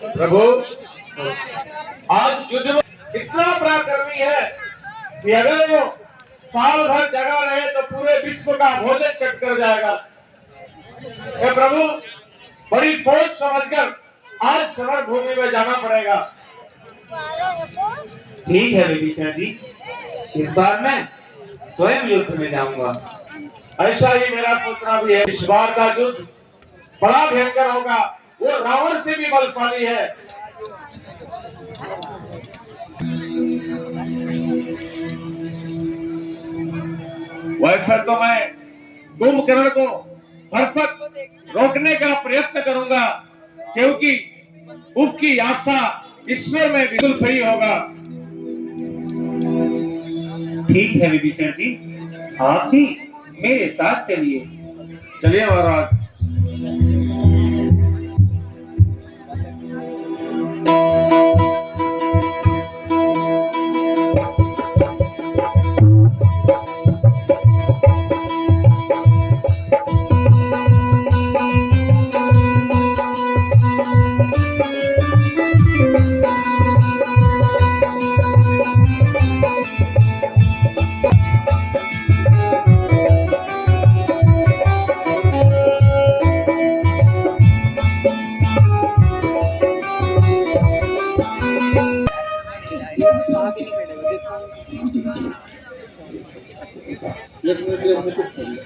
प्रभु, आज युद्ध में इतना पराक्रमी है कि अगर वो साल भर जगा रहे तो पूरे विश्व का भोजन कट कर जाएगा। हे प्रभु, बड़ी फौज समझकर आज समर भूमि में जाना पड़ेगा। ठीक है विभीषण जी, इस बार मैं स्वयं युद्ध में जाऊंगा। ऐसा ही मेरा सोचना भी है। इस बार का युद्ध बड़ा भयंकर होगा। वो रावण से भी बलशाली है। वैसे तो मैं कुंभकर्ण को भरसक रोकने का प्रयत्न करूंगा, क्योंकि उसकी आस्था ईश्वर में बिल्कुल सही होगा। ठीक है विभीषण जी, आप भी मेरे साथ चलिए। चलिए महाराज।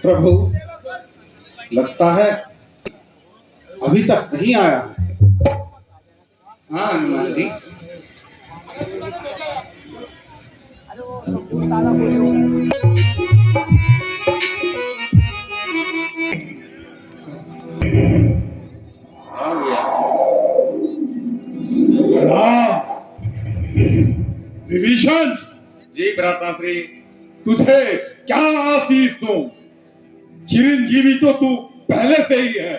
प्रभु, लगता है अभी तक नहीं आया। हाँ हनुमान जी, विभीषण जी भ्राताश्री। तुझे क्या आशीष दूं? चिरंजीवी तो तू पहले से ही है,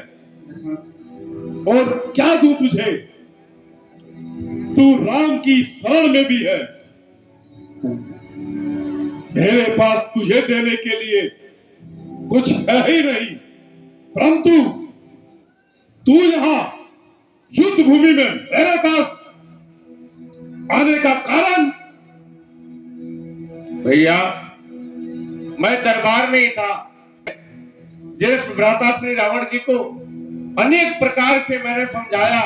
और क्या दूं तुझे? तू राम की शरण में भी है। मेरे पास तुझे देने के लिए कुछ है ही नहीं, परंतु तू यहाँ युद्ध भूमि में मेरे पास आने का कारण? भैया, मैं दरबार में ही था। जिस भ्राताश्री रावण जी को अनेक प्रकार से मैंने समझाया,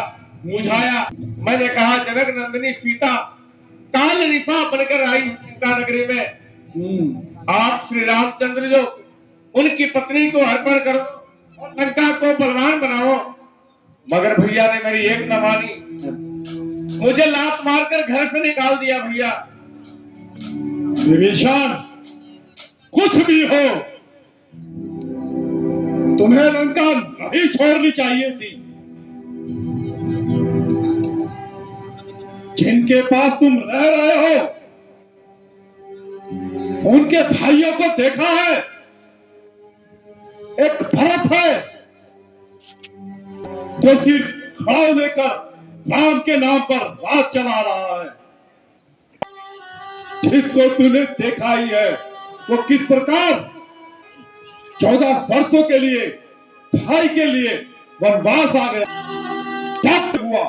मुझाया। मैंने कहा, जनक नंदिनी सीता काल निशा बनकर आई सीता नगरी में। आप श्री रामचंद्र जो उनकी पत्नी को अर्पण करो और लंका को बलवान बनाओ। मगर भैया ने मेरी एक न मानी, मुझे लात मारकर घर से निकाल दिया। भैया विभीषण, कुछ भी हो, तुम्हें लंका नहीं छोड़नी चाहिए थी। जिनके पास तुम रह रहे हो, उनके भाइयों को देखा है। एक भरत है जो सिर्फ खड़ाऊ लेकर राम के नाम पर राज चला रहा है। जिसको तूने देखा ही है, वो किस प्रकार 14 वर्षों के लिए भाई के लिए वनवास आ गया। क्या हुआ?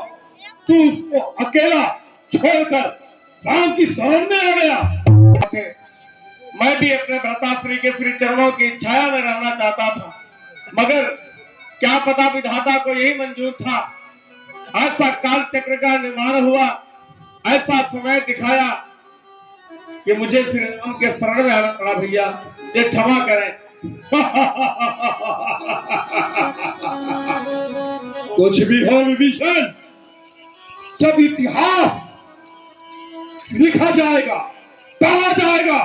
तू उसको अकेला छोड़कर राम की शरण में आ गया। मैं भी अपने भ्राताश्री के श्री चरणों की छाया में रहना चाहता था, मगर क्या पता विधाता को यही मंजूर था। ऐसा काल चक्र का निर्माण हुआ, ऐसा समय दिखाया कि मुझे श्री राम के शरण में आना पड़ा। भैया, ये क्षमा करें। कुछ भी हो विभीषण, जब इतिहास लिखा जाएगा, पढ़ा जाएगा,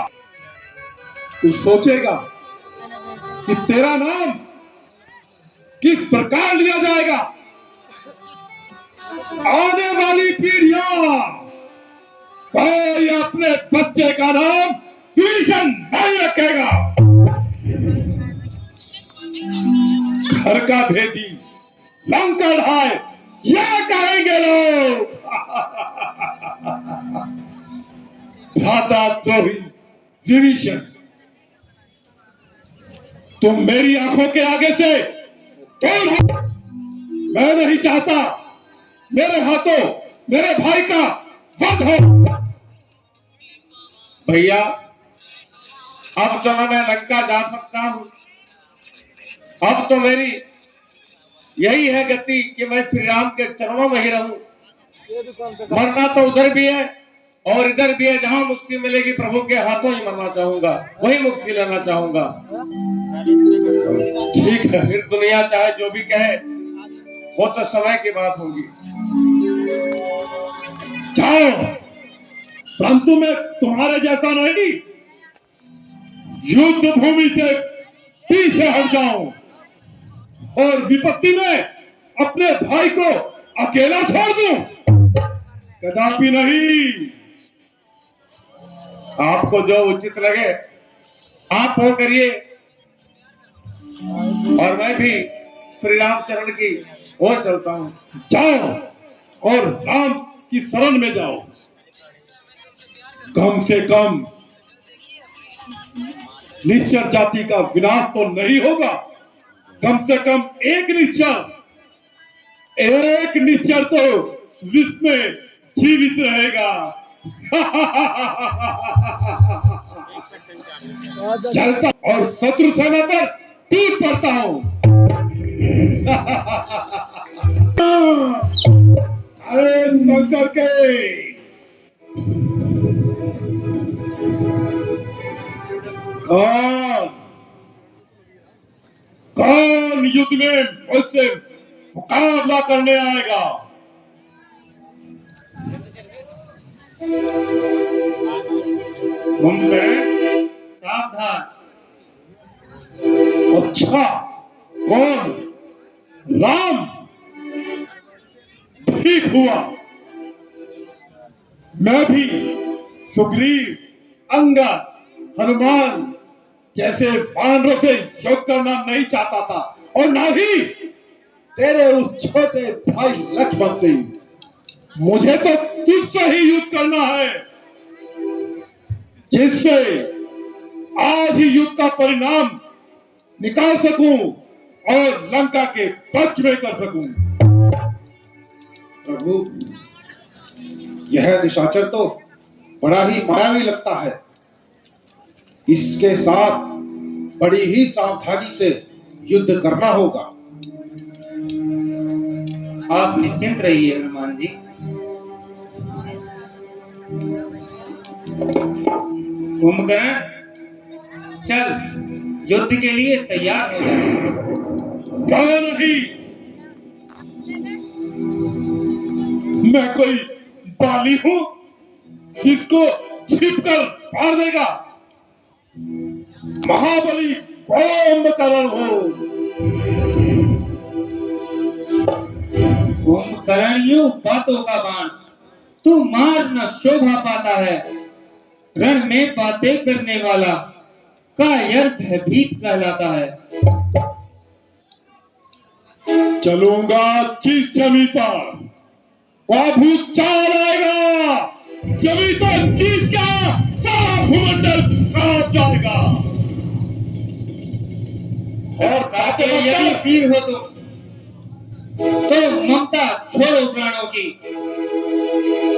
तू सोचेगा कि तेरा नाम किस प्रकार लिया जाएगा। आने वाली पीढ़ियां कोई अपने बच्चे का नाम विभीषण नहीं रखेगा। घर का भेदी लंका ढाए, यह कहेंगे लोग। भ्राता द्रोही विभीषण, तुम मेरी आंखों के आगे से दूर हो। मैं नहीं चाहता मेरे हाथों मेरे भाई का वध हो। भैया अब तो मैं लंका जा सकता हूँ। अब तो मेरी यही है गति कि मैं श्री राम के चरणों में ही रहूं। मरना तो उधर भी है और इधर भी है। जहां मुक्ति मिलेगी प्रभु के हाथों ही मरना चाहूंगा, वही मुक्ति लेना चाहूंगा। ठीक है, फिर दुनिया चाहे जो भी कहे, वो तो समय की बात होगी। जाओ, परंतु मैं तुम्हारे जैसा नहीं, युद्ध भूमि से पीछे हट जाऊं और विपत्ति में अपने भाई को अकेला छोड़ दूं, कदापि नहीं। आपको जो उचित लगे आप वो करिए, और मैं भी श्री राम चरण की ओर चलता हूँ। जाओ और राम की शरण में जाओ। कम से कम निश्चर जाति का विनाश तो नहीं होगा। कम से कम एक निश्चर तो विश्व में जीवित रहेगा। चलता और शत्रु सेना पर टूट पड़ता हूं। अरे मकर के कौन कौन युद्ध में मुझसे मुकाबला करने आएगा? कुंभकर्ण सावधान। अच्छा, कौन? राम? ठीक हुआ, मैं भी सुग्रीव, अंगद, हनुमान जैसे वानरों से युद्ध करना नहीं चाहता था, और ना ही तेरे उस छोटे भाई लक्ष्मण से। मुझे तो तुझसे ही युद्ध करना है, जिससे आज ही युद्ध का परिणाम निकाल सकूं और लंका के पक्ष में कर सकूं। प्रभु, यह निशाचर तो बड़ा ही मायावी लगता है। इसके साथ बड़ी ही सावधानी से युद्ध करना होगा। आप निश्चिंत रहिए हनुमान जी। कुंभकर्ण, चल युद्ध के लिए तैयार हो जाए। क्या नहीं, मैं कोई बाली हूं जिसको छिपकर फाड़ देगा? महाबली कुंभकर्ण हो। कुंभकर्ण यूं बातों का बाण, तू मार न शोभा पाता है। रण में बातें करने वाला कायर भयभीत कहलाता है। चलूंगा जिस जमी पर बाबू चाल आएगा, जमी तो चीज का सारा भूमंडल कांप जाएगा। और कहते हैं यदि वीर हो तो ममता छोड़ो प्राणों की।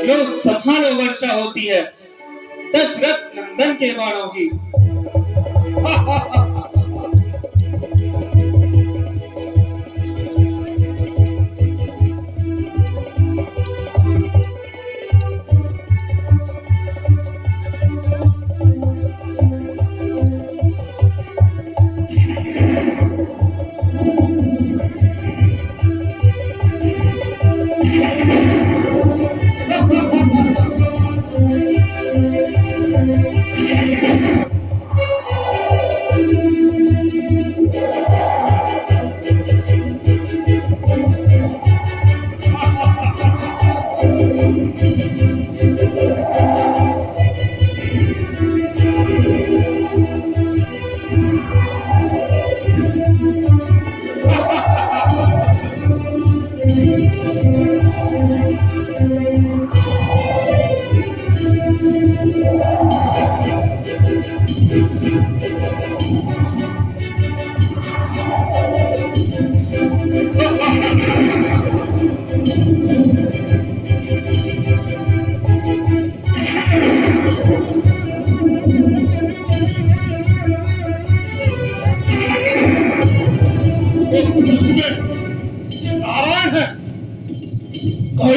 लो संभालो वर्षा होती है दशरथ नंदन के बाणों की।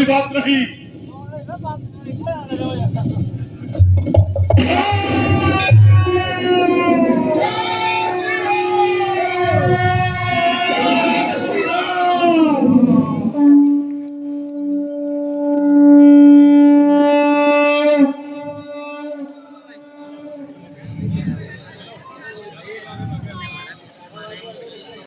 बात नहीं।